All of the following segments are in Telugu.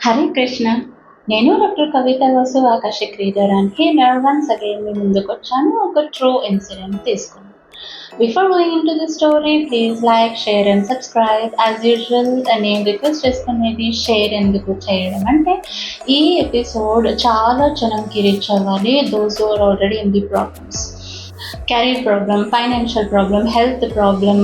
హరే కృష్ణ. నేను doctor Kavitha Vasu, Akashic reader and healer. Once again మీ ముందుకు వచ్చాను ఒక ట్రూ ఇన్సిడెంట్ తీసుకుని. Before going into the story, please like, share and subscribe. As usual నేను రిక్వెస్ట్ చేసుకునేది షేర్ ఎందుకు చేయడం అంటే, ఈ ఎపిసోడ్ చాలా జనంకి రీచ్ అవ్వాలి. Those are already in the problems, career problem, financial problem, health problem,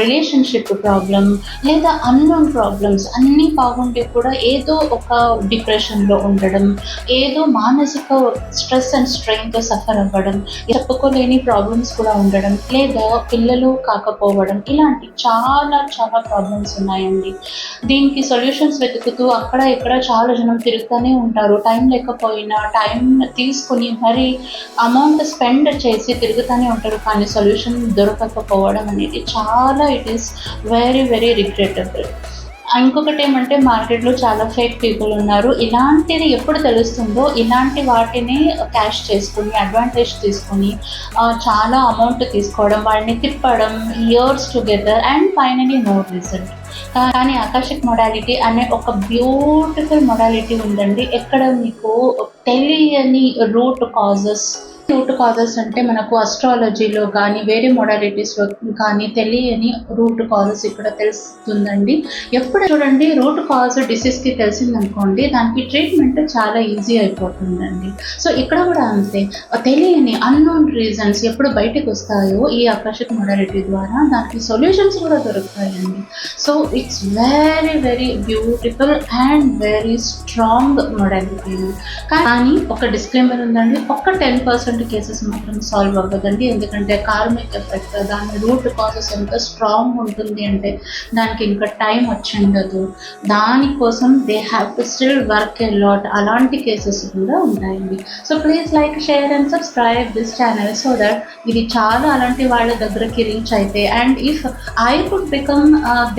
relationship problem, లేదా అన్నోన్ ప్రాబ్లమ్స్ అన్నీ బాగుంటే కూడా ఏదో ఒక డిప్రెషన్లో ఉండడం, ఏదో మానసిక స్ట్రెస్ అండ్ స్ట్రెయిన్తో సఫర్ అవ్వడం, చెప్పుకోలేని ప్రాబ్లమ్స్ కూడా ఉండడం, లేదా పిల్లలు కాకపోవడం, ఇలాంటి చాలా చాలా ప్రాబ్లమ్స్ ఉన్నాయండి. దీనికి సొల్యూషన్స్ వెతుకుతూ అక్కడ ఇక్కడ చాలా జనం తిరుగుతూనే ఉంటారు. టైం లేకపోయినా టైం తీసుకుని మరీ అమౌంట్ స్పెండ్ చేసి తిరుగుతూనే ఉంటారు, కానీ సొల్యూషన్ దొరకకపోవడం అనేది చాలా it is very very regrettable. ఇంకొకటి ఏమంటే, మార్కెట్లో చాలా ఫేక్ పీపుల్ ఉన్నారు. ఇలాంటిది ఎప్పుడు తెలుస్తుందో ఇలాంటి వాటిని క్యాష్ చేసుకుని, అడ్వాంటేజ్ తీసుకొని చాలా అమౌంట్ తీసుకోవడం, వాళ్ళని తిప్పడం years together and finally no result. కానీ ఆకాశిక్ మొడాలిటీ అనే ఒక బ్యూటిఫుల్ మొడాలిటీ ఉందండి. ఎక్కడ మీకు తెలియని రూట్ కాజెస్ అంటే మనకు అస్ట్రాలజీలో కానీ వేరే మొడాలిటీస్లో కానీ తెలియని రూట్ కాజెస్ ఇక్కడ తెలుస్తుందండి. ఎప్పుడు చూడండి, రూట్ కాజ్ డిసీజ్కి తెలిసిందనుకోండి, దానికి ట్రీట్మెంట్ చాలా ఈజీ అయిపోతుందండి. సో ఇక్కడ కూడా అంతే, తెలియని అన్నోన్ రీజన్స్ ఎప్పుడు బయటకు వస్తాయో ఈ ఆకాశిక్ మొడాలిటీ ద్వారా దానికి సొల్యూషన్స్ కూడా దొరుకుతాయండి. So it's very very beautiful and very strong modality. కానీ ఒక డిస్క్లైమర్ ఉందండి, ఒక 10% కేసెస్ మాత్రం సాల్వ్ అవ్వదండి. ఎందుకంటే కార్మిక్ ఎఫెక్ట్, దాని రూట్ కాజెస్ ఎంత స్ట్రాంగ్ ఉంటుంది అంటే దానికి ఇంకా టైం వచ్చిండదు. దానికోసం they have to still work a lot. అలాంటి కేసెస్ కూడా ఉంటాయండి. So please like, share and subscribe this channel so that ఇది చాలా అలాంటి వాళ్ళ దగ్గరికి రీచ్ అయితే, and if I could become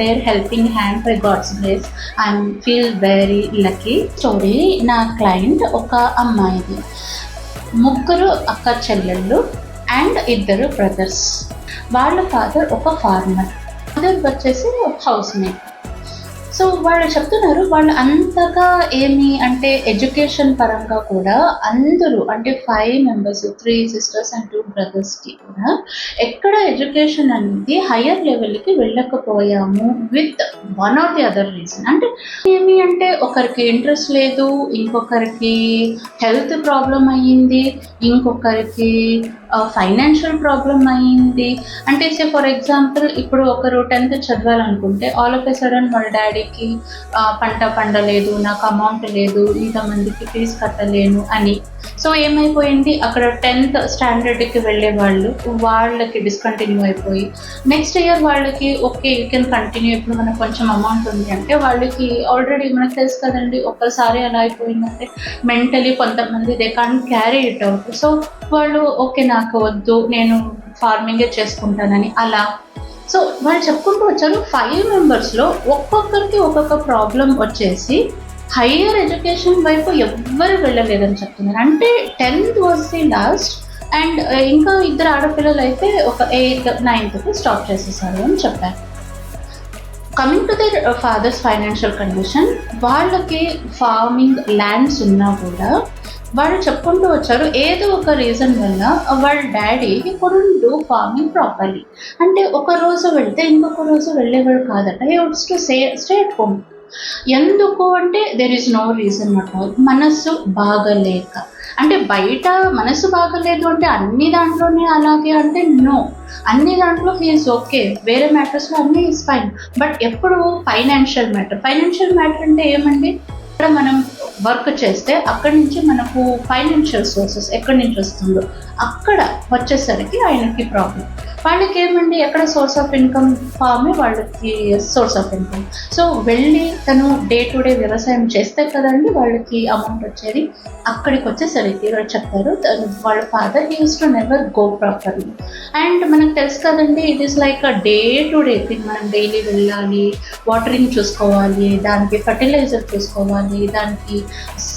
their helping hand by God's grace, I feel very lucky. Story, నా క్లయింట్ ఒక అమ్మాయిది. ముగ్గురు అక్క చెల్లెళ్ళు అండ్ 2 బ్రదర్స్. వాళ్ళ ఫాదర్ ఒక ఫార్మర్, మదర్ వచ్చేసి హౌస్ మేట్. సో వాళ్ళు చెప్తున్నారు, వాళ్ళు అంతగా ఏమి అంటే ఎడ్యుకేషన్ పరంగా కూడా అందరూ అంటే 5 members, 3 sisters and 2 brothersకి కూడా ఎక్కడ ఎడ్యుకేషన్ అనేది హయ్యర్ లెవెల్కి వెళ్ళకపోయాము with one or the other reason. అంటే ఏమి అంటే, ఒకరికి ఇంట్రెస్ట్ లేదు, ఇంకొకరికి హెల్త్ ప్రాబ్లం అయ్యింది, ఇంకొకరికి ఫైనాన్షియల్ ప్రాబ్లం అయ్యింది. అంటే సే ఫర్ ఎగ్జాంపుల్, ఇప్పుడు ఒకరు 10th చదవాలనుకుంటే ఆల్ ఆఫ్ ఎ సడన్ వాళ్ళ డాడీకి పంట పండలేదు, నాకు అమౌంట్ లేదు, ఇంతమందికి ఫీజు కట్టలేను అని. సో ఏమైపోయింది, అక్కడ 10th స్టాండర్డ్కి వెళ్ళే వాళ్ళకి డిస్కంటిన్యూ అయిపోయి, నెక్స్ట్ ఇయర్ వాళ్ళకి ఓకే యూ కెన్ కంటిన్యూ, ఇప్పుడు మనకు కొంచెం అమౌంట్ ఉంది అంటే వాళ్ళకి ఆల్రెడీ మనకు తెలుసు కదండి, ఒక్కసారి అలా అయిపోయిందంటే మెంటలీ కొంతమంది they can't carry it out. So వాళ్ళు ఓకే నాకు వద్దు, నేను ఫార్మింగే చేసుకుంటానని అలా. సో వాళ్ళు చెప్పుకుంటూ వచ్చారు, 5 members ఒక్కొక్కరికి ఒక్కొక్క ప్రాబ్లం వచ్చేసి హయ్యర్ ఎడ్యుకేషన్ వైపు ఎవ్వరు వెళ్ళలేదని చెప్తున్నారు. అంటే 10th was the last, and ఇంకా 2 ఆడపిల్లలు అయితే ఒక 8th, 9th స్టాప్ చేసేసారు అని చెప్పారు. Coming to their father's financial condition, వాళ్ళకి ఫార్మింగ్ ల్యాండ్స్ ఉన్నా కూడా వాళ్ళు చెప్పుకుంటూ వచ్చారు, ఏదో ఒక రీజన్ వల్ల వాళ్ళ daddy couldn't do farming properly. అంటే ఒక రోజు వెళ్తే ఇంకొక రోజు వెళ్ళేవాడు కాదట. హీ వుడ్స్ టు స్టే అట్ హోమ్. ఎందుకు అంటే there is no reason at all. మనస్సు బాగలేక. అంటే బయట మనసు బాగలేదు అంటే అన్ని దాంట్లోనే అలాగే అంటే నో, అన్ని దాంట్లో హీఈస్ ఓకే, వేరే మ్యాటర్స్లో అన్నీ ఈజ్ ఫైన్. బట్ ఎప్పుడు ఫైనాన్షియల్ మ్యాటర్ అంటే ఏమండి, ఇక్కడ మనం వర్క్ చేస్తే అక్కడి నుంచి మనకు ఫైనాన్షియల్ సోర్సెస్ ఎక్కడి నుంచి వస్తుందో అక్కడ వచ్చేసరికి ఆయనకి ప్రాబ్లం. వాళ్ళకి ఏమండి, ఎక్కడ సోర్స్ ఆఫ్ ఇన్కమ్, ఫార్మే వాళ్ళకి సోర్స్ ఆఫ్ ఇన్కమ్. సో వెళ్ళి తను డే టు డే వ్యవసాయం చేస్తే కదండి వాళ్ళకి అమౌంట్ వచ్చేది. అక్కడికి వచ్చేసరికి వాళ్ళు చెప్తారు, వాళ్ళ father he use to never go properly. And మనకు తెలుసు కదండి, it is like a day to day thing. మనం డైలీ వెళ్ళాలి, వాటరింగ్ చూసుకోవాలి, దానికి ఫర్టిలైజర్ చూసుకోవాలి, దానికి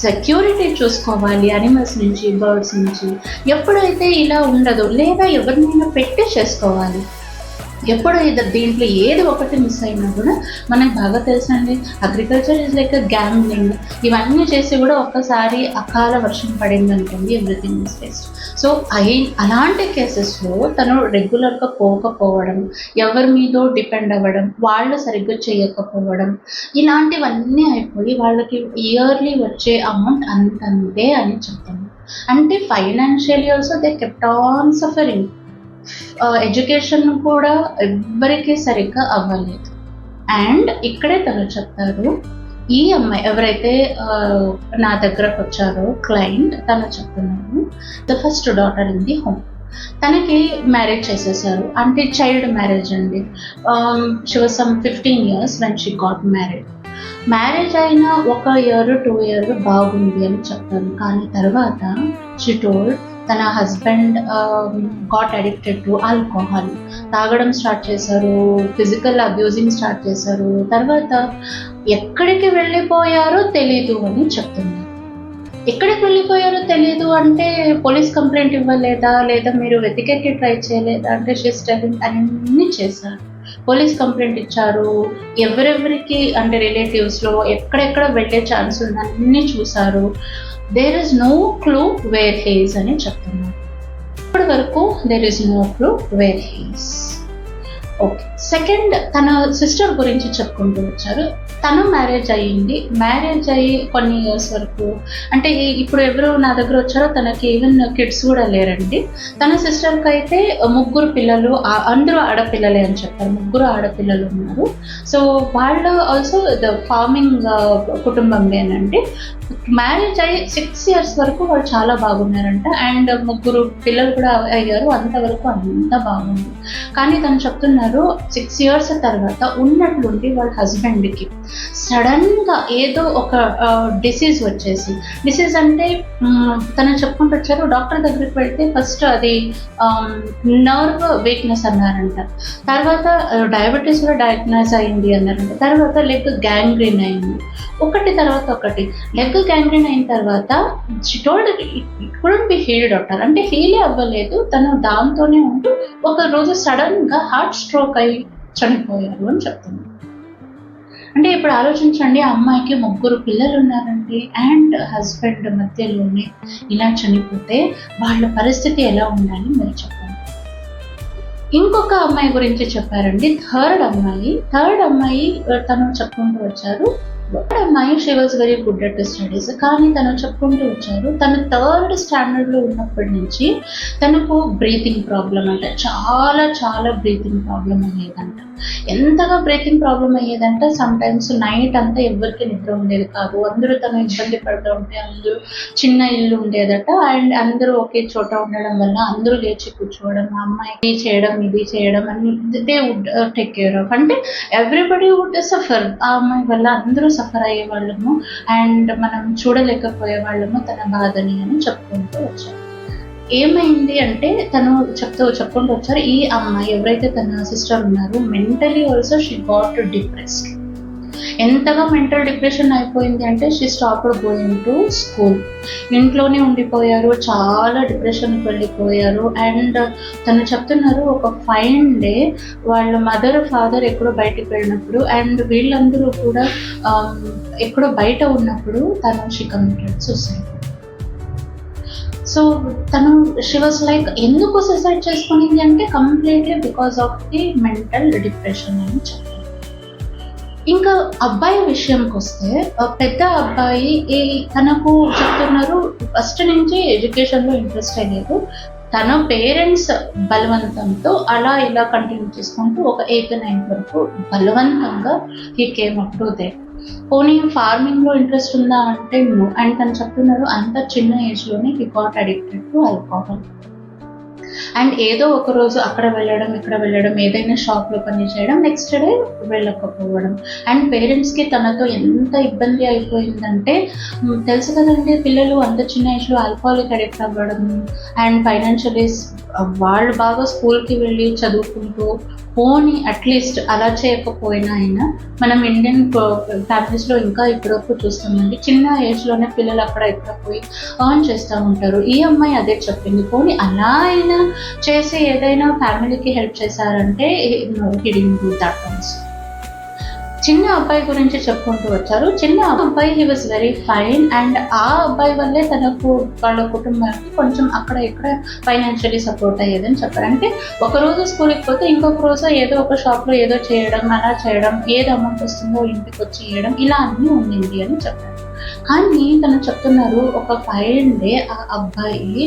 సెక్యూరిటీ చూసుకోవాలి, అనిమల్స్ నుంచి, బర్డ్స్ నుంచి. ఎప్పుడైతే ఇలా ఉండదు, లేదా ఎవరినైనా పెట్టి చేసుకోవాలి. ఎప్పుడు దీంట్లో ఏది ఒకటి మిస్ అయినా కూడా మనకు బాగా తెలుసండి, అగ్రికల్చర్ ఇస్ లైక్ గ్యాంబ్లింగ్. ఇవన్నీ చేసి కూడా ఒక్కసారి అకాల వర్షం పడింది అనుకోండి, ఎవ్రీథింగ్ ఇస్ వేస్ట్. సో అలాంటి కేసెస్లో తను రెగ్యులర్గా పోకపోవడం, ఎవరి మీదో డిపెండ్ అవ్వడం, వాళ్ళు సరిగ్గా చేయకపోవడం, ఇలాంటివన్నీ అయిపోయి వాళ్ళకి ఇయర్లీ వచ్చే అమౌంట్ అంతంతే అని చెప్తాను. అంటే financially also they kept on suffering. Education కూడా ఎవ్వరికీ సరిగ్గా అవ్వలేదు. అండ్ ఇక్కడే తను చెప్తారు, ఈ అమ్మాయి ఎవరైతే నా దగ్గరకు వచ్చారో క్లయింట్, తను చెప్తున్నారు the first daughter in the home. తనకి మ్యారేజ్ చేసేసారు, అంటే చైల్డ్ మ్యారేజ్ అండి. She was some 15 years when she got married. Marriage అయిన 1 year 2 year బాగుంది అని చెప్తాను, కానీ తర్వాత షీ టోల్డ్ తన husband got addicted to alcohol. తాగడం స్టార్ట్ చేశారు, ఫిజికల్ అబ్యూజింగ్ స్టార్ట్ చేశారు. తర్వాత ఎక్కడికి వెళ్ళిపోయారో తెలీదు అని చెప్తున్నారు. ఎక్కడికి వెళ్ళిపోయారో తెలీదు అంటే పోలీస్ కంప్లైంట్ ఇవ్వలేదా, లేదా మీరు వెతికేకి ట్రై చేయలేదా అంటే షీస్ టెల్లింగ్ అన్నీ చేశారు. పోలీస్ కంప్లైంట్ ఇచ్చారు, ఎవరెవరికి అంటే రిలేటివ్స్లో ఎక్కడెక్కడ వెళ్ళే ఛాన్స్ ఉంది అన్నీ చూశారు. There is no clue where he is అని చెప్తున్నారు. ఇప్పటి వరకు there is no clue where he is. Okay, second తన సిస్టర్ గురించి చెప్పుకుంటూ వచ్చారు. తను మ్యారేజ్ అయ్యింది, మ్యారేజ్ అయ్యి కొన్ని ఇయర్స్ వరకు, అంటే ఇప్పుడు ఎవరు నా దగ్గర వచ్చారో తనకి ఈవెన్ కిడ్స్ కూడా లేరండి. తన సిస్టర్కి అయితే 3 పిల్లలు, అందరూ ఆడపిల్లలే అని చెప్పారు, 3 ఆడపిల్లలు ఉన్నారు. సో వాళ్ళు ఆల్సో ద ఫార్మింగ్ కుటుంబంలోనండి. మ్యారేజ్ అయ్యి 6 years వరకు వాళ్ళు చాలా బాగున్నారంట. అండ్ 3 పిల్లలు కూడా అయ్యారు, అంతవరకు అంత బాగుంది. కానీ తను చెప్తున్నారు 6 years తర్వాత ఉన్నట్లుండి వాళ్ళ హస్బెండ్కి సడన్గా ఏదో ఒక డిసీజ్ వచ్చేసి, డిసీజ్ అంటే తను చెప్పుకుంటూ వచ్చారు, డాక్టర్ దగ్గరికి వెళ్తే ఫస్ట్ అది నర్వ్ వీక్నెస్ అన్నారంట. తర్వాత డయాబెటీస్ కూడా డయాగ్నోస్ అయింది అన్నారంట. తర్వాత లెగ్ గ్యాంగ్రీన్ అయింది. ఒకటి తర్వాత ఒకటి. లెగ్ గ్యాంగ్రీన్ అయిన తర్వాత she told it couldn't be healed doctor, అంటే హీలే అవ్వలేదు. తను దాంతోనే ఉంటూ ఒక రోజు సడన్గా హార్ట్ స్ట్రోక్ అయి చనిపోయారు అని చెప్తున్నారు. అంటే ఇప్పుడు ఆలోచించండి, ఆ అమ్మాయికి 3 పిల్లలు ఉన్నారండి, అండ్ హస్బెండ్ మధ్యలోనే ఇలా చనిపోతే వాళ్ళ పరిస్థితి ఎలా ఉండాలి మీరు చెప్పండి. ఇంకొక అమ్మాయి గురించి చెప్పారండి, థర్డ్ అమ్మాయి తను చెప్పుకుంటూ వచ్చారు. అమ్మాయి she was very good at studies, కానీ తను చెప్పుకుంటూ వచ్చారు తను 3rd standardలో ఉన్నప్పటి నుంచి తనకు బ్రీతింగ్ ప్రాబ్లం అంట, చాలా బ్రీతింగ్ ప్రాబ్లం అయ్యేదంట. ఎంతగా బ్రీతింగ్ ప్రాబ్లం అయ్యేదంటే సమ్ టైమ్స్ నైట్ అంతా ఎవరికి నిద్ర ఉండేది కాదు. అందరూ తను ఇబ్బంది పడుతూ ఉంటే, అందరూ చిన్న ఇల్లు ఉండేదట, అండ్ అందరూ ఒకే చోట ఉండడం వల్ల అందరూ లేచి కూర్చోవడం, ఆ అమ్మాయికి ఇది చేయడం అని they would take care of. అంటే ఎవ్రీబడి వుడ్ సఫర్, ఆ అమ్మాయి వల్ల అందరూ సఫర్ అయ్యే వాళ్ళము, అండ్ మనం చూడలేకపోయే వాళ్ళము తన బాధని అని చెప్పుకుంటూ వచ్చారు. ఏమైంది అంటే తను చెప్పుకుంటూ వచ్చారు, ఈ అమ్మాయి ఎవరైతే తన సిస్టర్ ఉన్నారో mentally also she got depressed. ఎంతగా మెంటల్ డిప్రెషన్ అయిపోయింది అంటే she stopped going to school. ఇంట్లోనే ఉండిపోయారు, చాలా డిప్రెషన్కి వెళ్ళిపోయారు. అండ్ తను చెప్తున్నారు, ఒక ఫైన్ డే వాళ్ళ మదర్ ఫాదర్ ఎక్కడో బయటికి వెళ్ళినప్పుడు, అండ్ వీళ్ళందరూ కూడా ఎక్కడో బయట ఉన్నప్పుడు తను షీ కమిటెడ్ సూసైడ్. సో తను షీ వాజ్ లైక్, ఎందుకు సూసైడ్ చేసుకునింది అంటే completely because of the mental depression అని చెప్పారు. ఇంకా అబ్బాయి విషయంకి వస్తే, పెద్ద అబ్బాయి తనకు చెప్తున్నారు ఫస్ట్ నుంచి ఎడ్యుకేషన్లో ఇంట్రెస్ట్ లేదు. తన పేరెంట్స్ బలవంతంతో అలా ఇలా కంటిన్యూ చేసుకుంటూ ఒక 8th 9th వరకు బలవంతంగా he came up to they. పోనీ ఫార్మింగ్లో ఇంట్రెస్ట్ ఉందా అంటే నో. అండ్ తను చెప్తున్నారు అంత చిన్న ఏజ్లోనే he got addicted to alcohol. And ఏదో ఒక రోజు అక్కడ వెళ్ళడం, ఇక్కడ వెళ్ళడం, ఏదైనా షాప్లో పని చేయడం, నెక్స్ట్ డే వెళ్ళకపోవడం. అండ్ పేరెంట్స్కి తనతో ఎంత ఇబ్బంది అయిపోయిందంటే, తెలుసు కదండి, పిల్లలు అంత చిన్న ఏజ్లో ఆల్కహాల్కి అడిక్ట్ అవ్వడం, అండ్ ఫైనాన్షియలీ వాళ్ళు బాగా స్కూల్కి వెళ్ళి చదువుకుంటూ పోనీ అట్లీస్ట్ అలా చేయకపోయినా అయినా మనం ఇండియన్ ఫ్యామిలీస్లో ఇంకా ఇప్పటివరకు చూస్తామండి, చిన్న ఏజ్లోనే పిల్లలు అక్కడ ఇక్కడ పోయి ఎర్న్ చేస్తూ ఉంటారు. ఈ అమ్మాయి అదే చెప్పింది, పోనీ అలా అయినా చేసి ఏదైనా ఫ్యామిలీకి హెల్ప్ చేశారంటే హిడింగ్ డూ దట్ ఆల్సో. చిన్న అబ్బాయి గురించి చెప్పుకుంటూ వచ్చారు. చిన్న అబ్బాయి he was very fine, and ఆ అబ్బాయి వల్లే తనకు వాళ్ళ కుటుంబానికి కొంచెం అక్కడ ఇక్కడ ఫైనాన్షియలీ సపోర్ట్ అయ్యేదని చెప్పారు. అంటే ఒక రోజు స్కూల్కి పోతే ఇంకొక రోజు ఏదో ఒక షాప్లో ఏదో చేయడం, అలా చేయడం, ఏది అమౌంట్ వస్తుందో ఇంటికి వచ్చి చేయడం, ఇలా అన్నీ ఉండింది అని చెప్పారు. కానీ తను చెప్తున్నారు, ఒక 5 డే ఆ అబ్బాయి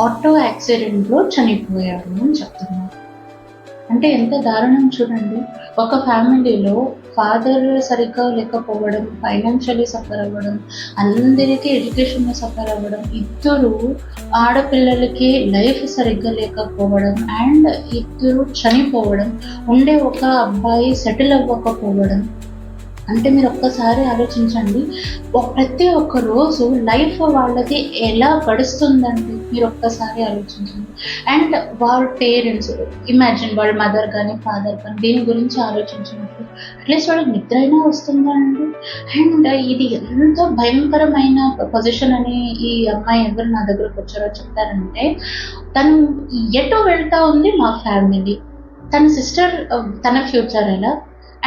ఆటో యాక్సిడెంట్లో చనిపోయాడు అని చెప్తున్నారు. అంటే ఎంత దారుణం చూడండి. ఒక ఫ్యామిలీలో ఫాదర్ సరిగ్గా లేకపోవడం, ఫైనాన్షియలీ సఫర్ అవ్వడం, అందరికీ ఎడ్యుకేషన్లో సఫర్ అవ్వడం, ఇద్దరు ఆడపిల్లలకి లైఫ్ సరిగ్గా లేకపోవడం, అండ్ ఇద్దరు చనిపోవడం, ఉండే ఒక అబ్బాయి సెటిల్ అవ్వకపోవడం. అంటే మీరు ఒక్కసారి ఆలోచించండి, ప్రతి ఒక్క రోజు లైఫ్ వాళ్ళది ఎలా గడుస్తుందండి మీరు ఒక్కసారి ఆలోచించండి. అండ్ వాళ్ళ పేరెంట్స్, ఇమాజిన్ వాళ్ళ మదర్ కానీ ఫాదర్ కానీ దీని గురించి ఆలోచించినప్పుడు అట్లీస్ట్ వాళ్ళకి నిద్ర అయినా వస్తుందా అండి? అండ్ ఇది ఎంత భయంకరమైన పొజిషన్ అని ఈ అమ్మాయి ఎవరు నా దగ్గరకు వచ్చారో చెప్తారంటే, తను ఎటు వెళ్తా ఉంది మా ఫ్యామిలీ, తన సిస్టర్ తన ఫ్యూచర్ ఎలా,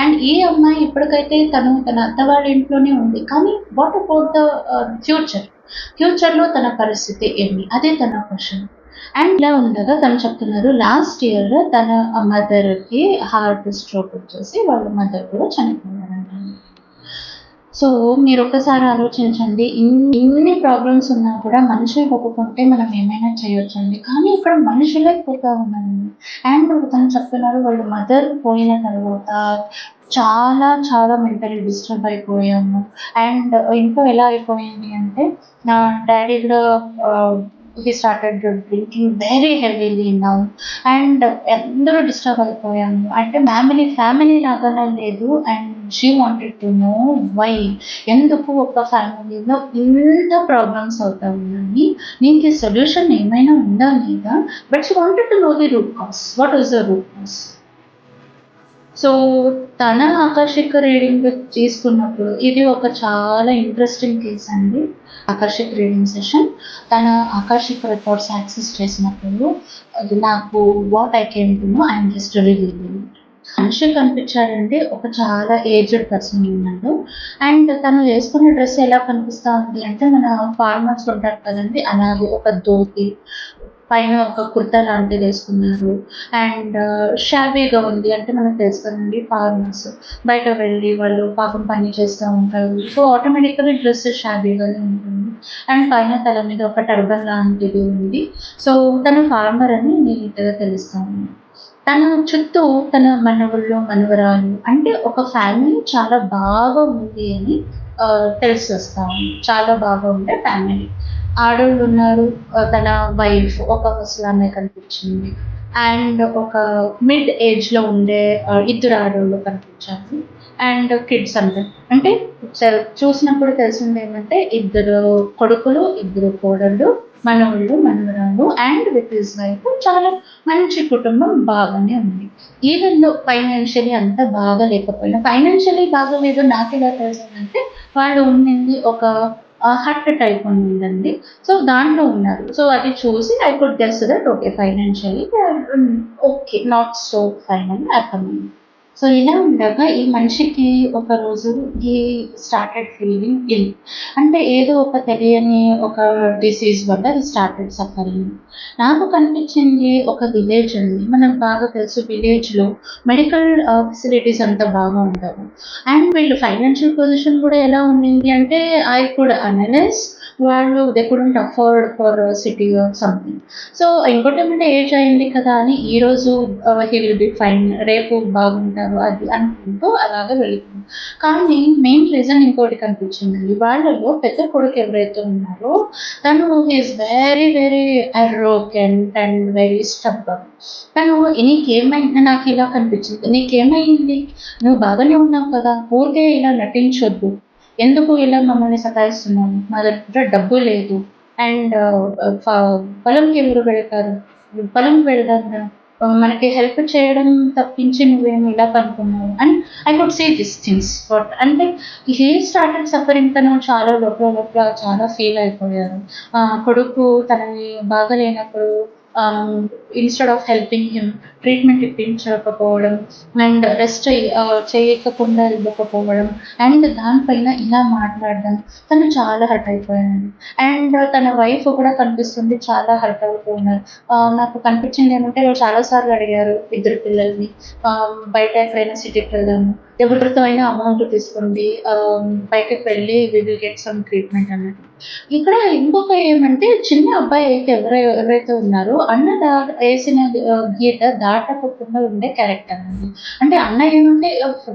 అండ్ ఈ అమ్మాయి ఇప్పటికైతే తన అత్త వాళ్ళ ఇంట్లోనే ఉంది, కానీ వాట్ అబౌట్ ద ఫ్యూచర్లో తన పరిస్థితి ఏమి, అదే తన క్వశ్చన్. అండ్ ఇలా ఉండగా తను చెప్తున్నారు, లాస్ట్ ఇయర్ తన మదర్కి హార్ట్ స్ట్రోక్ వచ్చేసి వాళ్ళ మదర్ కూడా చనిపోయారంట. సో మీరు ఒకసారి ఆలోచించండి, ఇన్ని ప్రాబ్లమ్స్ ఉన్నా కూడా మనుషులు ఒప్పుకుంటే మనం ఏమైనా చేయొచ్చండి, కానీ ఇక్కడ మనుషులే పోతా ఉన్నారండి. అండ్ తను చెప్తున్నారు, వాళ్ళ మదర్ పోయిన తర్వాత చాలా చాలా మెంటలీ డిస్టర్బ్ అయిపోయాము. అండ్ ఇంట్లో ఎలా అయిపోయింది అంటే, నా డాడీ కూడా he started drinking very heavily now, and అందరూ డిస్టర్బ్ అయిపోయాము. అంటే ఫ్యామిలీ లాగానే లేదు. And she wanted to know why, ఎందుకు ఒక ఫ్యామిలీలో ఇంత ప్రాబ్లమ్స్ అవుతా ఉన్నాయి, దీనికి సొల్యూషన్ ఏమైనా ఉందా లేదా, but she wanted to know the root cause, what is the root cause. So తన ఆకర్షిక రీడింగ్ తీసుకున్నప్పుడు ఇది ఒక చాలా ఇంట్రెస్టింగ్ కేస్ అండి. ఆకర్షిక్ రీడింగ్ సెషన్, తన ఆకర్షిక రికార్డ్స్ యాక్సెస్ చేసినప్పుడు అది నాకు what I can to know, I'm just revealing. మనిషి కనిపించాడండి, ఒక చాలా ఏజ్డ్ పర్సన్ ఉన్నాడు. అండ్ తను వేసుకునే డ్రెస్ ఎలా కనిపిస్తా ఉంది అంటే, మన ఫార్మర్స్ ఉంటారు కదండి, అలాగే ఒక ధోతి పైన ఒక కుర్తా లాంటిది వేసుకున్నారు. అండ్ షాబీగా ఉంది, అంటే మనకు తెలుసు కదండి ఫార్మర్స్ బయట వెళ్ళి వాళ్ళు పాపం పని చేస్తూ ఉంటారు, సో ఆటోమేటిక్గా డ్రెస్ షాబీగానే ఉంటుంది. అండ్ పైన తల మీద ఒక టర్బన్ లాంటిది ఉంది. సో తను ఫార్మర్ అని నీట్గా తెలుస్తా ఉంది. తన చుట్టూ తన మనవళ్ళు, మనవరాలు, అంటే ఒక ఫ్యామిలీ చాలా బాగా ఉంది అని తెలిసొస్తా ఉంది. చాలా బాగా ఉండే ఫ్యామిలీ. ఆడోళ్ళు ఉన్నారు, తన వైఫ్ ఒక ముసలామె కనిపించింది. అండ్ ఒక మిడ్ ఏజ్‌లో ఉండే ఇద్దరు ఆడోళ్ళు కనిపించారు. అండ్ కిడ్స్ అంతే. అంటే చూసినప్పుడు తెలిసిందేమంటే, ఇద్దరు కొడుకులు, ఇద్దరు కోడళ్ళు, మనవళ్ళు, మనవరాలు, అండ్ విత్ హిస్ వైఫ్. చాలా మంచి కుటుంబం, బాగానే ఉంది. ఈవెన్ దో ఫైనాన్షియలీ అంత బాగా లేకపోయినా, ఫైనాన్షియలీ బాగోలేదు నాకెలా తెలిసిందంటే, వాళ్ళు ఉండింది ఒక హట్ టైప్ ఉండిందండి. సో దాంట్లో ఉన్నారు. సో అది చూసి I could guess that okay, financially okay, not so fine అని అర్థమైంది. సో ఇలా ఉండగా ఈ మనిషికి ఒకరోజు హీ స్టార్టెడ్ ఫీలింగ్ ఇల్. అంటే ఏదో ఒక తెలియని ఒక డిసీజ్ వల్ల హీ స్టార్టెడ్ సఫరింగ్. నాకు కనిపించింది ఒక విలేజ్ అండి. మనకు బాగా తెలుసు, విలేజ్‌లో మెడికల్ ఫెసిలిటీస్ అంతా బాగా ఉండవు. అండ్ వీళ్ళు ఫైనాన్షియల్ పొజిషన్ కూడా ఎలా ఉండింది అంటే, ఐ కుడ్ అనలైజ్, వాళ్ళు they couldn't afford for city or something. So ఇంకోటేమంటే, ఏజ్ అయింది కదా అని ఈరోజు హీ విల్ బి ఫైన్, రేపు బాగుంటారు అది అనుకుంటూ అలాగే వెళ్ళిపోయింది. కానీ మెయిన్ రీజన్ ఇంకోటి కనిపించిందండి. వాళ్ళలో పెద్ద కొడుకు ఎవరైతే ఉన్నారో తను is very very arrogant and very stubborn. తను నీకేమైంది, నాకు ఇలా కనిపించింది, నీకేమైంది, నువ్వు బాగానే ఉన్నావు కదా, ఊరికే ఇలా నటించొద్దు, ఎందుకు ఇలా మమ్మల్ని సతాయిస్తున్నావు, మా దగ్గర డబ్బు లేదు. అండ్ పొలంకి ఎవరు వెళ్తారు, పొలంకి వెళ్దాం రా, మనకి హెల్ప్ చేయడం తప్పించి నువ్వేమి ఇలా కనుక్కున్నావు అని I could see this things. But అంటే హీ స్టార్టెడ్ సఫరింగ్. తను చాలా లోపల లోపల చాలా ఫీల్ అయిపోయారు. కొడుకు తనని బాగాలేనప్పుడు instead of helping him treatment ఇప్పించకపోవడం అండ్ రెస్ట్ చేయకుండా ఇవ్వకపోవడం అండ్ దానిపైన ఇలా మాట్లాడడం తను చాలా హర్ట్ అయిపోయాడు. అండ్ తన వైఫ్ కూడా కనిపిస్తుంది చాలా హర్ట్ అవుతున్నారు. నాకు కనిపించింది ఏమంటే వాళ్ళు చాలా సార్లు అడిగారు ఇద్దరు పిల్లల్ని, బయట ఎక్కడైనా సిటీకి వెళ్దాము, ఎవరితో అయినా అమౌంట్ తీసుకోండి, బయటకు వెళ్ళి we will get some treatment అన్నట్టు. ఇక్కడ ఇంకొక ఏమంటే చిన్న అబ్బాయి అయితే ఎవరైతే ఉన్నారో అన్న వేసిన గీత దాటకుండా ఉండే క్యారెక్టర్ అండి. అంటే అన్న ఏమంటే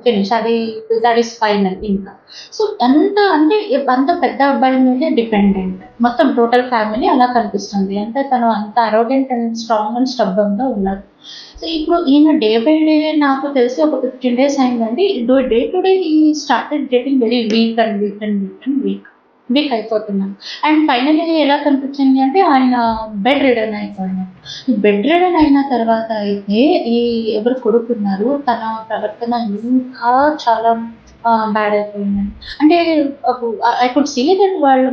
ఫినిష్ అది, దట్ ఈస్ ఫైనల్ ఇంకా. సో అంత పెద్ద అబ్బాయి మీదే డిపెండెంట్. మొత్తం టోటల్ ఫ్యామిలీ అలా కనిపిస్తుంది. అంటే తను అంత అరోగెంట్ అండ్ స్ట్రాంగ్ అండ్ స్టబ్బర్న్‌గా ఉన్నాడు. సో ఇప్పుడు ఈయన డే బై డే నాకు తెలిసి ఒక 15 డేస్ అయిందండి. డే టు డే ఈ started getting very weak and weak and weak and weak. Weak అయిపోతున్నాను. అండ్ ఫైనల్లీ ఎలా కనిపించింది అంటే ఆయన బెడ్ రిడెన్ అయిపోయారు. ఈ బెడ్ రిడెన్ అయిన తర్వాత అయితే ఈ ఎవరు కొడుకున్నారు తన ప్రవర్తన ఇంకా చాలా బ్యాడ్ అయిపోయిందండి. అంటే ఐ కుడ్ సీ దట్ వాళ్ళ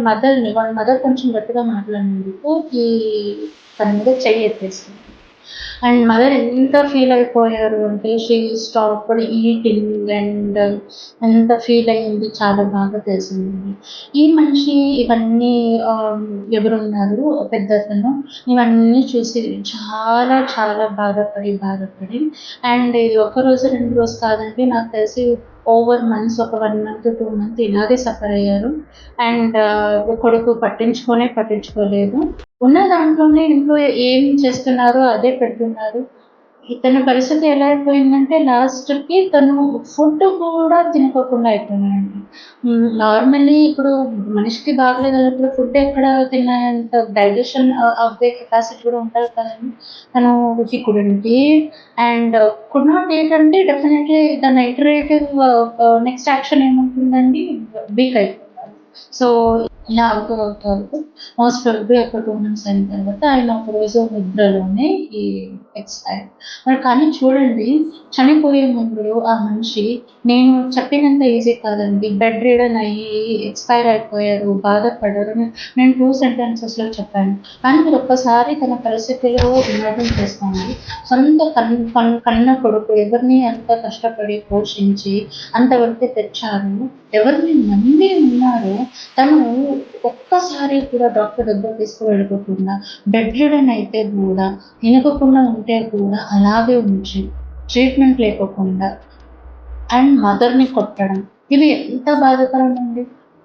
మదర్ కొంచెం గట్టిగా మాట్లాడినందుకు ఈ తన మీద చెయ్యి ఎత్తేసింది. అండ్ మదర్ ఎంత ఫీల్ అయిపోయారు అంటే షీ స్టాప్డ్ ఈటింగ్ అండ్ ఎంత ఫీల్ అయింది చాలా బాగా తెలిసింది. ఈ మనిషి ఇవన్నీ ఎవరున్నారు పెద్దతను ఇవన్నీ చూసి చాలా చాలా బాధపడి అండ్ ఇది ఒక రోజు 2 రోజు కాదండి. నాకు తెలిసి ఓవర్ మంత్స్ ఒక 1 మంత్, 2 మంత్ ఇలాగే సఫర్ అయ్యారు. అండ్ కొడుకు పట్టించుకోలేదు. ఉన్న దాంట్లోనే ఇంట్లో ఏం చేస్తున్నారో అదే పెడుతున్నారు. ఇతని పరిస్థితి ఎలా అయిపోయిందంటే లాస్ట్‌కి తను ఫుడ్ కూడా తినుకోకుండా అయిపోయాడండి. నార్మల్లీ ఇప్పుడు మనిషికి బాగలేనప్పుడు ఫుడ్ ఎక్కడ తినేంత డైజెషన్ అవ్వే కెపాసిటీ కూడా ఉంటది కదండీ! తను he couldn't eat and could not eat అంటే డెఫినెట్‌లీ ద నైట్రేటివ్ నెక్స్ట్ యాక్షన్ ఏముంటుందండి? వీక్ అయిపోతారు. సో, ఇలా అవుతూ మోస్ట్ ప్రాబబ్లీ ఒక 2 మంత్స్ అయిన తర్వాత ఆయన ఒకరోజు నిద్రలోనే ఈ ఎక్స్‌పైర్డ్. మరి కానీ చూడండి చనిపోయే ముందు ఆ మనిషి నేను చెప్పినంత ఈజీ కాదండి. బెడ్ రిడెన్ అయ్యి ఎక్స్‌పైర్ అయిపోయారు, బాధపడరు. నేను 2 సెంటెన్సెస్‌లో చెప్పాను. కానీ మీరు ఒక్కసారి తన పరిస్థితిలో ఇమాజిన్ చేసుకోండి. సొంత కన్న కొడుకు ఎవరిని అంత కష్టపడి పోషించి అంతవరకు తెచ్చారు. ఎవరిని నమ్మి ఉన్నారో తను ఒక్కసారి కూడా డాక్టర్ దగ్గరికి తీసుకువెళ్ళకోకుండా బెడ్ రిడెన్ అయితే కూడా తినకోకుండా ఉంటే కూడా అలాగే ఉంచి ట్రీట్మెంట్ లేకోకుండా అండ్ మదర్‌ని కొట్టడం. ఇది ఎంత బాధాకరం అండి.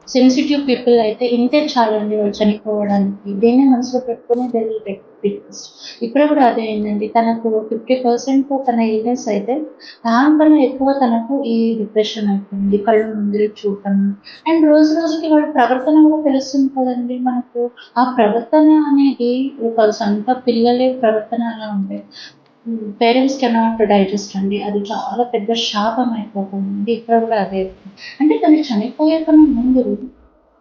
సెన్సిటివ్ పీపుల్ అయితే ఇంతే చాలండి వాళ్ళు చనిపోవడానికి. దీన్నే మనసులో పెట్టుకొని దే విల్ టేక్ పిక్స్. ఇక్కడ కూడా అదే అయిందండి. తనకు 50% తన ఇల్‌నెస్ అయితే దానికన్నా ఎక్కువ తనకు ఈ డిప్రెషన్ అయిపోయింది. కళ్ళు ముందరే చూడటం అండ్ రోజు రోజుకి వాడి ప్రవర్తన కూడా తెలుస్తుంది కదండీ మనకు. ఆ ప్రవర్తన అనేది ఒక సొంత పిల్లలే ప్రవర్తన అలా ఉంటే పేరెంట్స్ కెనాట్ డైజెస్ట్ అండి. అది చాలా పెద్ద శాపం అయిపోతుంది. ఇక్కడ కూడా అదే. అంటే తను చనిపోయే కన్నా ముందు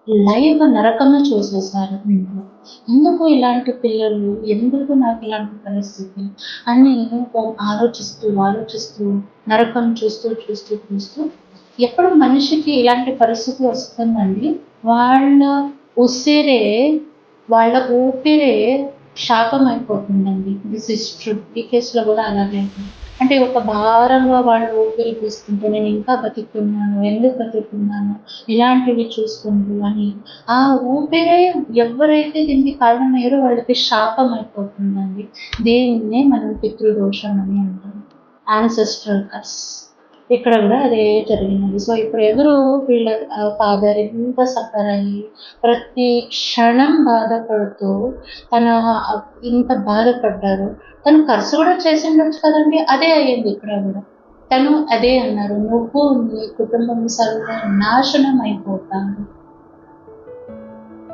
లైవ్ నరకమే చూసేసారు ఇంట్లో. ఎందుకు ఇలాంటి పిల్లలు? ఎందుకు నాకు ఇలాంటి పరిస్థితి? అని ఆలోచిస్తూ నరకం చూస్తూ ఎప్పుడు మనిషికి ఇలాంటి పరిస్థితి వస్తుందండి, వాళ్ళ ఉసిరే వాళ్ళ ఊపిరే శాపం అయిపోతుందండి. This is true. ఈ కేస్‌లో గూడా అలాగే అయింది. అంటే ఒక భారంగా వాళ్ళు ఊపిరి తీసుకుంటూ నేనింకా బతికున్నాను, ఎందుకు బతికున్నాను, ఇలాంటివి చూసుకుంటూ అని ఆ ఊపిరే ఎవరైతే దీనికి కారణమయ్యారో వాళ్ళకి శాపం అయిపోతుందండి. దీన్నే మనం పితృదోషం అని అంటాం. Ancestral curse. ఇక్కడ గూడా అదే జరిగినది. సో, ఇప్పుడు ఎవరు వీళ్ళ ఫాదర్ ఎంత సఫర్ అయ్యి, ప్రతి క్షణం బాధపడుతూ తన ఇంత బాధపడ్డారు. తను ఖర్చు గూడా చేసుండొచ్చు కదండీ! అదే అయ్యింది ఇక్కడ గూడా. తను అదే అన్నారు. "నువ్వు నీ కుటుంబం సర్వనాశనం అయిపోతారు."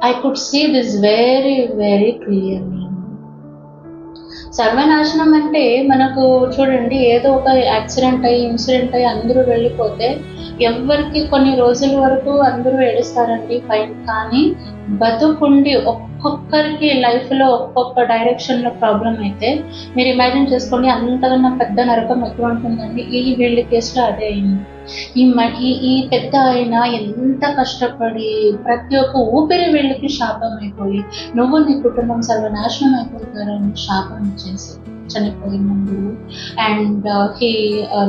I could see this very, very clearly. సర్వనాశనం అంటే మనకు చూడండి ఏదో ఒక యాక్సిడెంట్ అయ్యి, ఇన్సిడెంట్ అయ్యి అందరూ వెళ్ళిపోతే ఎవరికి కొన్ని రోజుల వరకు అందరూ ఏడుస్తారండి ఫైన్, కానీ బతుకుండి ఒక్కొక్కరికి లైఫ్లో ఒక్కొక్క డైరెక్షన్లో ప్రాబ్లం అయితే మీరు ఇమాజిన్ చేసుకోండి, అంతకన్నా పెద్ద నరకం ఎక్కడ ఉంటుందండి. వీళ్ళ కేసులో అదే అయింది. ఈ పెద్ద ఆయన ఎంత కష్టపడి ప్రతి ఒక్క ఊపిరి వీళ్ళకి శాపం అయిపోయి, నువ్వు నీ కుటుంబం సర్వనాశనం అయిపోతారని శాపం ఇచ్చేసి చనిపోయినందు and he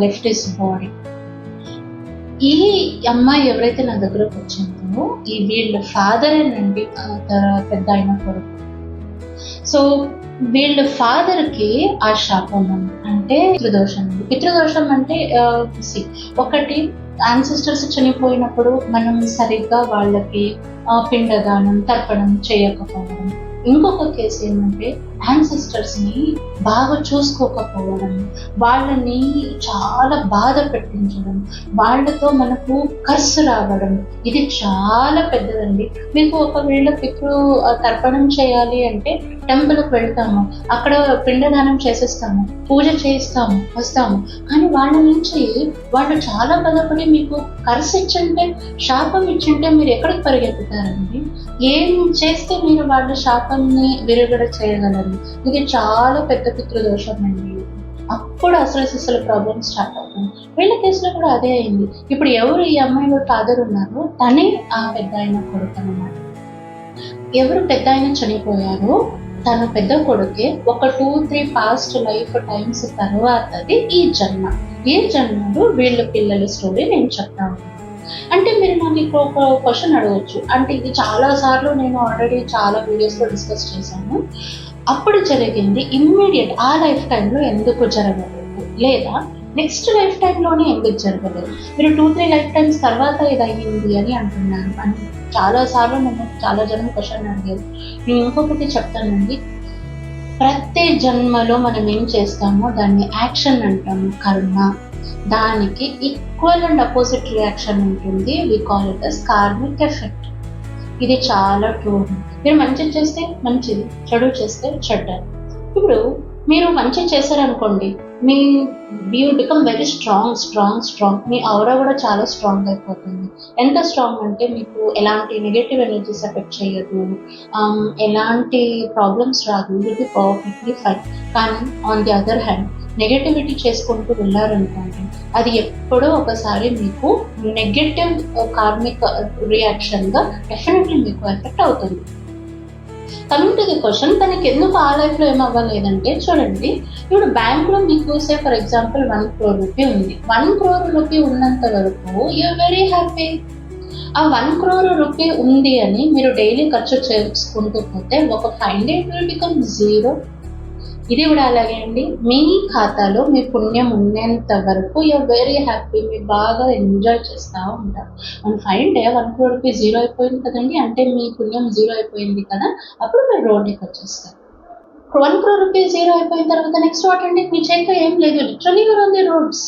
left his body. ఈ అమ్మాయి ఎవరైతే నా దగ్గరకు వచ్చిందో వీళ్ళ ఫాదరేనండి పెద్ద అయిన కొడుకు. సో వీళ్ళ ఫాదర్కి ఆ శాపం అంటే పితృదోషం అంటే ఒకటి యాన్సిస్టర్స్ చనిపోయినప్పుడు మనం సరిగ్గా వాళ్ళకి పిండదానం తర్పణం చేయకపోవడం. ఇంకొక కేసు ఏంటంటే యాన్సిస్టర్స్ని బాగా చూసుకోకపోవడం, వాళ్ళని చాలా బాధ పెట్టించడం, వాళ్ళతో మనకు కర్సు రావడం. ఇది చాలా పెద్దదండి. మీకు ఒకవేళ తర్పణం చేయాలి అంటే టెంపుల్కి వెళ్తాము, అక్కడ పిండదానం చేసేస్తాము, పూజ చేయిస్తాము, వస్తాము. కానీ వాళ్ళ నుంచి వాళ్ళు చాలా బాధపడి మీకు కర్సు ఇచ్చింటే, శాపం ఇచ్చింటే మీరు ఎక్కడికి పరిగెత్తుతారండి? ఏం చేస్తే మీరు వాళ్ళ శాపాన్ని విరుగుడ చేయగలరు? ఇది చాలా పెద్ద పితృదోషం అండి. అప్పుడు అసలు ప్రాబ్లమ్ స్టార్ట్ అవుతుంది. వీళ్ళ కేసులో కూడా అదే అయింది. ఇప్పుడు ఎవరు ఈ అమ్మాయిలో ఫాదర్ ఉన్నారో తనే ఆ పెద్ద ఆయన కొడుకు అన్నమాట. ఎవరు పెద్ద ఆయన చనిపోయారో తన పెద్ద కొడుకే ఒక 2-3 పాస్ట్ లైఫ్ టైమ్స్ తర్వాతది ఈ జన్మలో వీళ్ళ పిల్లల స్టోరీ నేను చెప్తాను. అంటే మీరు నాకు ఇక్కడ ఒక క్వశ్చన్ అడగవచ్చు. అంటే ఇది చాలా సార్లు నేను ఆల్రెడీ చాలా వీడియోస్లో డిస్కస్ చేశాను. అప్పుడు జరిగింది ఇమ్మీడియట్ ఆ లైఫ్ టైంలో ఎందుకు జరగలేదు, లేదా నెక్స్ట్ లైఫ్ టైంలోనే ఎందుకు జరగలేదు? మీరు 2-3 లైఫ్ టైమ్స్ తర్వాత ఇది అయ్యింది అని అంటున్నాను అని చాలా సార్లు నన్ను చాలా జనం క్వశ్చన్ అడిగారు. నేను ఇంకొకటి చెప్తానండి, ప్రతి జన్మలో మనం ఏం చేస్తామో దాన్ని యాక్షన్ అంటాము, కర్మ. దానికి ఈక్వల్ అండ్ అపోజిట్ రియాక్షన్ ఉంటుంది. We call it as karmic effect. ఇది చాలా ట్రూ. మీరు మంచి చేస్తే మంచిది, చెడు చేస్తే చెడ్డ. ఇప్పుడు మీరు మంచి చేశారనుకోండి, యూ బికమ్ వెరీ స్ట్రాంగ్. మీ ఔరా కూడా చాలా స్ట్రాంగ్ అయిపోతుంది. ఎంత స్ట్రాంగ్ అంటే మీకు ఎలాంటి నెగటివ్ ఎనర్జీస్ ఎఫెక్ట్ చేయదు, ఎలాంటి ప్రాబ్లమ్స్ రాదు, విల్ బి పర్ఫెక్ట్లీ ఫైన్. కానీ on the other hand negativity చేసుకుంటూ వెళ్ళారనుకోండి, అది ఎప్పుడో ఒకసారి మీకు నెగటివ్ కార్మిక్ రియాక్షన్గా డెఫినెట్లీ మీకు ఎఫెక్ట్ అవుతుంది. కమింగ్ టు ది క్వశ్చన్, తనకి ఎందుకు ఆ లైఫ్లో ఏమవ్వలేదంటే, చూడండి, ఇప్పుడు బ్యాంక్లో మీకు ఫర్ ఎగ్జాంపుల్ 1 crore రూపీ ఉంది. 1 crore రూపీ ఉన్నంత వరకు యూఆర్ వెరీ హ్యాపీ. ఆ 1 crore రూపీ ఉంది అని మీరు డైలీ ఖర్చు చేసుకుంటూ పోతే ఒక fine day it will become 0. ఇది కూడా అలాగే అండి. మీ ఖాతాలో మీ పుణ్యం ఉండేంత వరకు యూఆర్ వెరీ హ్యాపీ, మీరు బాగా ఎంజాయ్ చేస్తూ ఉంటారు. And fine day 1 crore rupee 0 అయిపోయింది కదండి, అంటే మీ పుణ్యం 0 అయిపోయింది కదా, అప్పుడు మీరు రోడ్డుకి వచ్చేస్తారు. 1 crore రూపీ 0 అయిపోయిన తర్వాత నెక్స్ట్ వాట్ అండి, మీ చేతిలో ఏం లేదు, literally you're on the roads.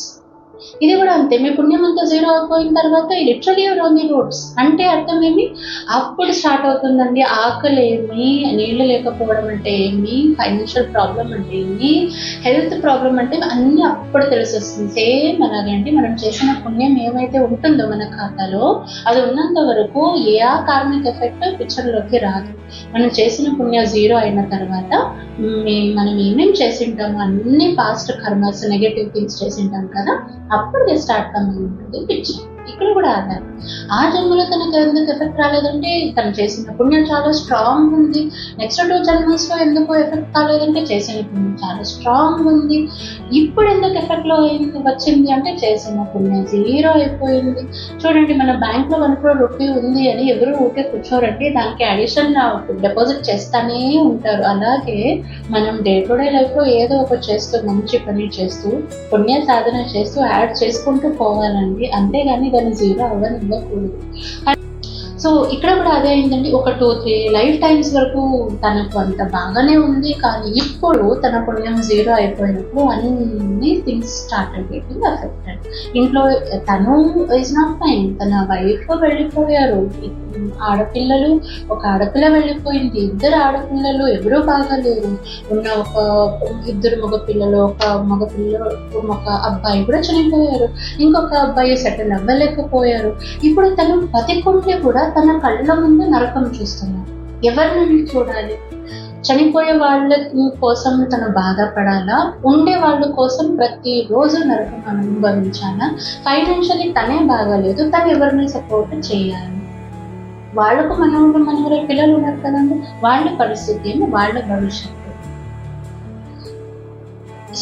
ఇది కూడా అంతే, మీ పుణ్యం అంతా 0 అయిపోయిన తర్వాత literally you're on the roads. అంటే అర్థం ఏమి, అప్పుడు స్టార్ట్ అవుతుందండి ఆకలి ఏమి, నీళ్ళు లేకపోవడం అంటే ఏమి, ఫైనాన్షియల్ ప్రాబ్లం అంటే ఏమి, హెల్త్ ప్రాబ్లం అంటే అన్నీ అప్పుడు తెలిసొస్తుంది. సేమ్ అలాగే అండి, మనం చేసిన పుణ్యం ఏమైతే ఉంటుందో మన ఖాతాలో అది ఉన్నంత వరకు ఏ కార్మిక్ ఎఫెక్ట్ పిక్చర్లోకి రాదు. మనం చేసిన పుణ్యం 0 అయిన తర్వాత మనం ఏమేమి చేసి ఉంటామో అన్ని పాస్ట్ కర్మస్ నెగటివ్ థింగ్స్ చేసి ఉంటాం కదా, అప్పుడు స్టార్ట్ కమింగ్ ఉంటుంది పిక్చర్. ఇక్కడ కూడా ఆధారం. ఆ జన్మలో తనకు ఎందుకు ఎఫెక్ట్ రాలేదంటే తను చేసిన పుణ్యం చాలా స్ట్రాంగ్ ఉంది. నెక్స్ట్ 2 జన్మస్లో ఎందుకు ఎఫెక్ట్ కాలేదంటే చేసిన పుణ్యం చాలా స్ట్రాంగ్ ఉంది. ఇప్పుడు ఎందుకు ఎఫెక్ట్లో వచ్చింది అంటే చేసిన పుణ్యం 0 అయిపోయింది. చూడండి, మన బ్యాంక్లో 1 crore రూపీ ఉంది అని ఎవరు ఊరికే కూర్చోరండి, దానికి అడిషన్ డిపాజిట్ చేస్తూనే ఉంటారు. అలాగే మనం డే టు డే లైఫ్లో ఏదో ఒక చేస్తూ మంచి పని చేస్తూ పుణ్య సాధన చేస్తూ యాడ్ చేసుకుంటూ పోవాలండి. అంతేగాని దాన్ని 0 అవ్వనివ్వకూడదు. సో ఇక్కడ కూడా అదే అయిందండి. ఒక 2-3 లైఫ్ టైమ్స్ వరకు తనకు అంత బాగానే ఉంది. కానీ ఇప్పుడు తన పుణ్యం జీరో అయిపోయినప్పుడు అన్ని థింగ్స్ స్టార్టెడ్ గెటింగ్ అఫెక్టెడ్. ఇంట్లో తను ఈజ్ నాట్ ఫైన్, తన వైఫ్ వెళ్ళిపోయారు, ఆడపిల్లలు, ఒక ఆడపిల్ల వెళ్ళిపోయింది, 2 ఆడపిల్లలు, ఎవరూ బాగాలేరు. ఉన్న ఒక 2 మగపిల్లలు, ఒక అబ్బాయి కూడా చనిపోయారు, ఇంకొక అబ్బాయి సెటిల్ అవ్వలేకపోయారు. ఇప్పుడు తను బతికుంటే కూడా తన కళ్ళ ముందు నరకం చూస్తున్నారు. ఎవరిని చూడాలి? చనిపోయే వాళ్ళ కోసం తను బాధపడాలా? ఉండే వాళ్ళ కోసం ప్రతిరోజు నరకం అనుభవించాలా? ఫైనాన్షియలీ తనే బాగాలేదు, తను ఎవరిని సపోర్ట్ చేయాలి? వాళ్ళకు మనవరు పిల్లలు ఉన్నారు కదండి, వాళ్ళ పరిస్థితి ఏమి, వాళ్ళ భవిష్యత్తు.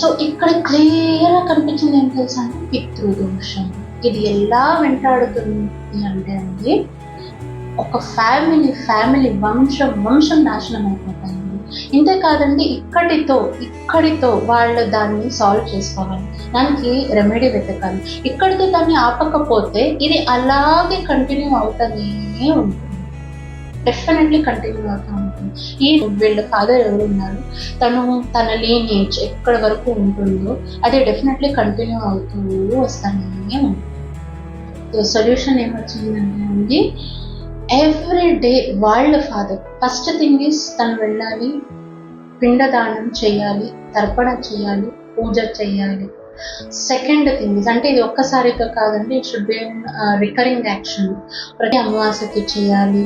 సో ఇక్కడ క్లియర్గా కనిపించింది ఏం తెలుసా అంటే పితృదోషం. ఇది ఎలా వెంటాడుతుంది అంటే అండి, ఒక ఫ్యామిలీ వంశం నాశనం అయిపోతాయండి. ఇంతే కాదండి, ఇక్కడితో వాళ్ళు దాన్ని సాల్వ్ చేసుకోవాలి, దానికి రెమెడీ వెతకాలి. ఇక్కడితో దాన్ని ఆపకపోతే ఇది అలాగే కంటిన్యూ అవుతూనే ఉంటుంది, డెఫినెట్లీ కంటిన్యూ అవుతూ ఉంటుంది. వీళ్ళ ఫాదర్ ఎవరు ఉన్నారు, తన లీనేజ్ ఎక్కడి వరకు ఉంటుందో అది డెఫినెట్లీ కంటిన్యూ అవుతూ వస్తూనే ఉంటుంది. సొల్యూషన్ ఏమొచ్చిందంటే అండి, ఎవ్రీ డే వాళ్ళ ఫాదర్ ఫస్ట్ థింగ్ ఈస్ తను వెళ్ళాలి, పిండదానం చేయాలి, తర్పణ చేయాలి, పూజ చేయాలి. సెకండ్ థింగ్ ఈజ్, అంటే ఇది ఒక్కసారితో కాదండి, it should be recurring action. ప్రతి అమావాస్యకి చేయాలి,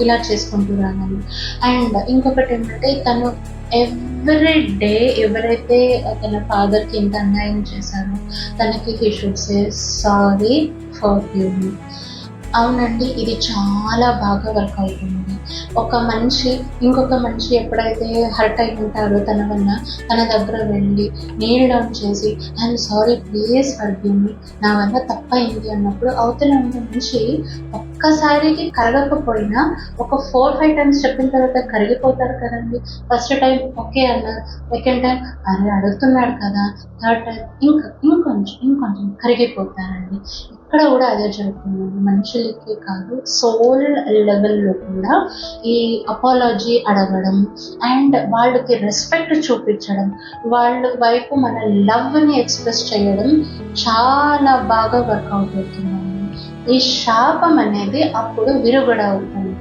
ఇలా చేసుకుంటూ రావాలి. అండ్ ఇంకొకటి ఏంటంటే, తను ఎవ్రీ డే ఎవరైతే తన ఫాదర్కి ఇంత అన్యాయం చేశారో తనకి he should say sorry, forgive me. అవునండి, ఇది చాలా బాగా వర్క్ అవుతుంది. ఒక మనిషి ఇంకొక మనిషి ఎప్పుడైతే హర్ట్ అయి ఉంటారో తన వల్ల, తన దగ్గర వెళ్ళి నీల్ డౌన్ చేసి I'm sorry, please forgive me, నా వల్ల తప్పైంది అన్నప్పుడు అవతల ఉన్న మనిషి ఒక్కసారికి కరగకపోయినా ఒక 4-5 టైమ్స్ చెప్పిన తర్వాత కరిగిపోతారు కదండి. ఫస్ట్ టైం ఓకే అన్నారు, సెకండ్ టైం అరే అడుగుతున్నాడు కదా, థర్డ్ టైం ఇంకొంచెం కరిగిపోతారండి. ఇక్కడ కూడా అదే జరుగుతుందండి. మనుషులకి కాదు, సోల్ లెవెల్లో కూడా ఈ అపాలజీ అడగడం అండ్ వాళ్ళకి రెస్పెక్ట్ చూపించడం, వాళ్ళ వైపు మన లవ్ని ఎక్స్ప్రెస్ చేయడం చాలా బాగా వర్కౌట్ అవుతుందండి. ఈ శాపం అనేది అప్పుడు విరుగుడ అవుతుంది.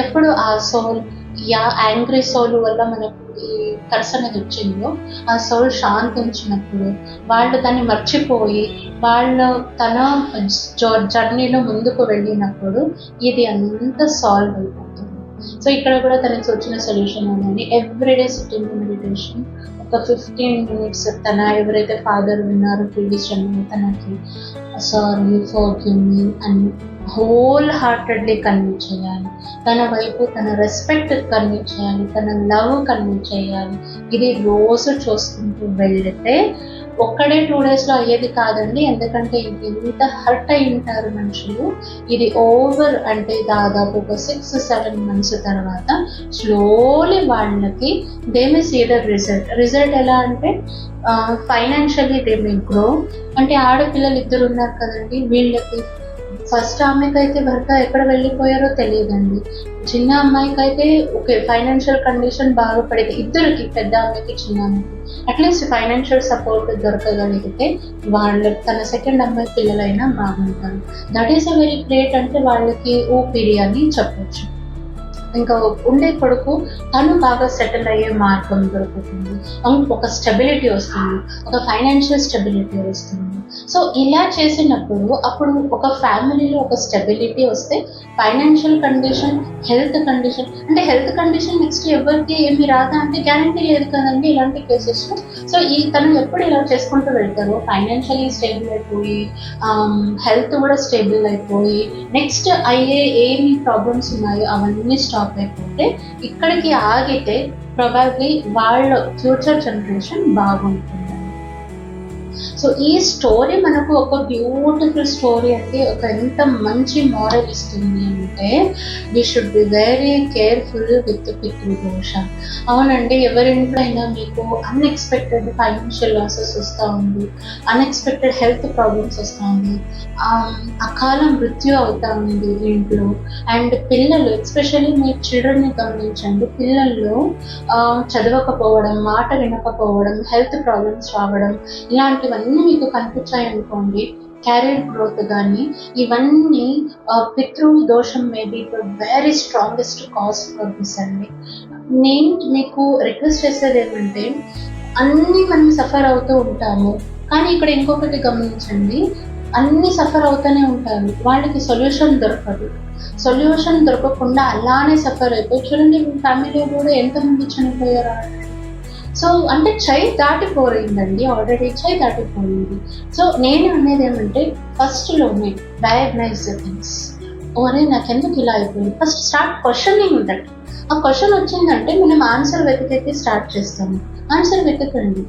ఎప్పుడు ఆ సోల్, యాంగ్రీ సోల్ వల్ల మనకు ఈ కర్స్ అనేది వచ్చిందో, ఆ సోల్ శాంతించినప్పుడు, వాళ్ళు దాన్ని మర్చిపోయి తన జర్నీలో ముందుకు వెళ్ళినప్పుడు ఇది అంత సాల్వ్ అయిపోతుంది. సో ఇక్కడ కూడా తనకి వచ్చిన సొల్యూషన్ అనేది ఎవ్రీడే సిట్టింగ్ మెడిటేషన్, ఒక 15 minutes తన ఎవరైతే ఫాదర్ ఉన్నారో ప్రీవియస్ జన్మలో తనకి సారీ, ఫర్గివ్ మీ అని హోల్ హార్టెడ్లీ కన్వే చేయాలి. తన వైపు తన రెస్పెక్ట్ కన్వే చేయాలి, తన లవ్ కన్వే చేయాలి. ఇది రోజు చూసుకుంటూ వెళ్తే ఒక్కడే 2 daysలో అయ్యేది కాదండి. ఎందుకంటే ఇది ఇంత హర్ట్ అయి ఉంటారు మనుషులు. ఇది ఓవర్ అంటే దాదాపు ఒక 6-7 months తర్వాత స్లోలీ వాళ్ళకి they may see the result. ఎలా అంటే ఫైనాన్షియలీ దే మే గ్రో. అంటే ఆడపిల్లలు 2 ఉన్నారు కదండి, వీళ్ళకి ఫస్ట్ ఆమెకైతే భర్త ఎక్కడ వెళ్ళిపోయారో తెలియదండి. చిన్న అమ్మాయికి అయితే ఓకే, ఫైనాన్షియల్ కండిషన్ బాగుపడితే, ఇద్దరికి, పెద్ద అమ్మాయికి చిన్న అమ్మాయికి అట్లీస్ట్ ఫైనాన్షియల్ సపోర్ట్ దొరకగలిగితే తన సెకండ్ అమ్మాయి పిల్లలైనా బాగుంటారు. That is a very great. అంటే వాళ్ళకి ఊపిరి అని చెప్పొచ్చు. ఇంకా ఉండే కొడుకు తను బాగా సెటిల్ అయ్యే మార్గం దొరుకుతుంది, ఒక స్టెబిలిటీ వస్తుంది, ఒక ఫైనాన్షియల్ స్టెబిలిటీ వస్తుంది. సో ఇలా చేసినప్పుడు అప్పుడు ఒక ఫ్యామిలీలో ఒక స్టెబిలిటీ వస్తే financial condition, health condition next ఎవరికి ఏమి రాదా అంటే గ్యారంటీ లేదు కదండి ఇలాంటి కేసెస్లో. సో తను ఎప్పుడు ఇలా చేసుకుంటూ వెళ్తారో ఫైనాన్షియలీ స్టేబుల్ అయిపోయి, హెల్త్ కూడా స్టేబుల్ అయిపోయి, నెక్స్ట్ అయ్యే ఏమి ప్రాబ్లమ్స్ ఉన్నాయో అవన్నీ స్టాప్ అయిపోతే, ఇక్కడికి ఆగితే ప్రాబబ్లీ వాళ్ళ ఫ్యూచర్ జనరేషన్ బాగుంటుందండి. సో ఈ స్టోరీ మనకు ఒక బ్యూటిఫుల్ స్టోరీ అంటే ఒక ఎంత మంచి మోరల్ ఇస్తుంది అంటే we should be very careful with పితృదోష. అవునండి, ఎవరింట్లో అయినా మీకు అన్ఎక్స్పెక్టెడ్ ఫైనాన్షియల్ లాసెస్ వస్తూ ఉంది, అన్ఎక్స్పెక్టెడ్ హెల్త్ ప్రాబ్లమ్స్ వస్తూ ఉంది, అకాల మృత్యు అవుతా ఉంది ఇంట్లో, అండ్ పిల్లలు ఎస్పెషల్లీ మీ చిల్డ్రన్ని గమనించండి, పిల్లల్లో చదవకపోవడం, మాట వినకపోవడం, హెల్త్ ప్రాబ్లమ్స్ రావడం, ఇలాంటివన్నీ మీకు కనిపించాయి అనుకోండి, క్యారియర్ గ్రోత్ కానీ ఇవన్నీ పితృ దోషం maybe very strongest cause for this అండి. నేను మీకు రిక్వెస్ట్ చేసేది ఏమంటే, అన్నీ మనం సఫర్ అవుతూ ఉంటాము, కానీ ఇక్కడ ఇంకొకటి గమనించండి, అన్నీ సఫర్ అవుతూనే ఉంటారు, వాళ్ళకి సొల్యూషన్ దొరకదు. సొల్యూషన్ దొరకకుండా అలానే సఫర్ అయిపోయి చూడండి, మీ ఫ్యామిలీలో కూడా ఎంతమంది చనిపోయారు. సో అంటే దాటిపోయిందండి, ఆల్రెడీ దాటిపోయింది. సో నేను అనేది ఏమంటే, ఫస్ట్లోనే డయాగ్నైజ్ ద థింగ్స్. ఓరే నాకెందుకు ఇలా అయిపోయింది, ఫస్ట్ స్టార్ట్ క్వశ్చనింగ్ దట్. ఆ క్వశ్చన్ వచ్చిందంటే మనం ఆన్సర్ వెతికైతే స్టార్ట్ చేస్తాము. ఆన్సర్ వెతకండి.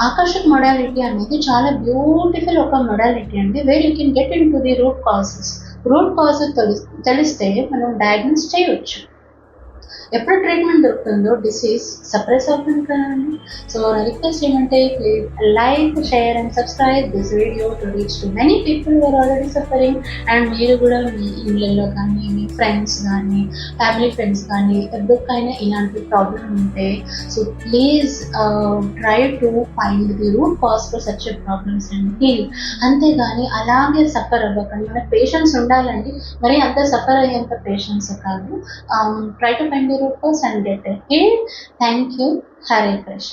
ఆకర్షక్ మొడాలిటీ అనేది చాలా బ్యూటిఫుల్ ఒక మొడాలిటీ అండి, where you can get in to the root causes. Root causes తెలిస్తే మనం డయాగ్నోస్ చేయవచ్చు. ఎప్పుడు ట్రీట్మెంట్ దొరుకుతుందో డిసీజ్ సప్రెస్ అవుతుంది కదండి. సో నా రిక్వెస్ట్ ఏమంటే, please like, share and subscribe this video to reach to many people who are already suffering. And మీరు కూడా మీ ఇళ్ళల్లో కానీ, మీ ఫ్రెండ్స్ కానీ, ఫ్యామిలీ ఫ్రెండ్స్ కానీ ఎవరికైనా ఇలాంటి ప్రాబ్లం ఉంటే, so please try to find the root cause for such problems and heal. అంతేగాని అలాగే సఫర్ అవ్వకండి. మనకు పేషెన్స్ ఉండాలండి, మరి అంత సఫర్ అయ్యేంత పేషెన్స్ కాదు. Try to find the root cause and get it healed. Thank you. Hare Krishna.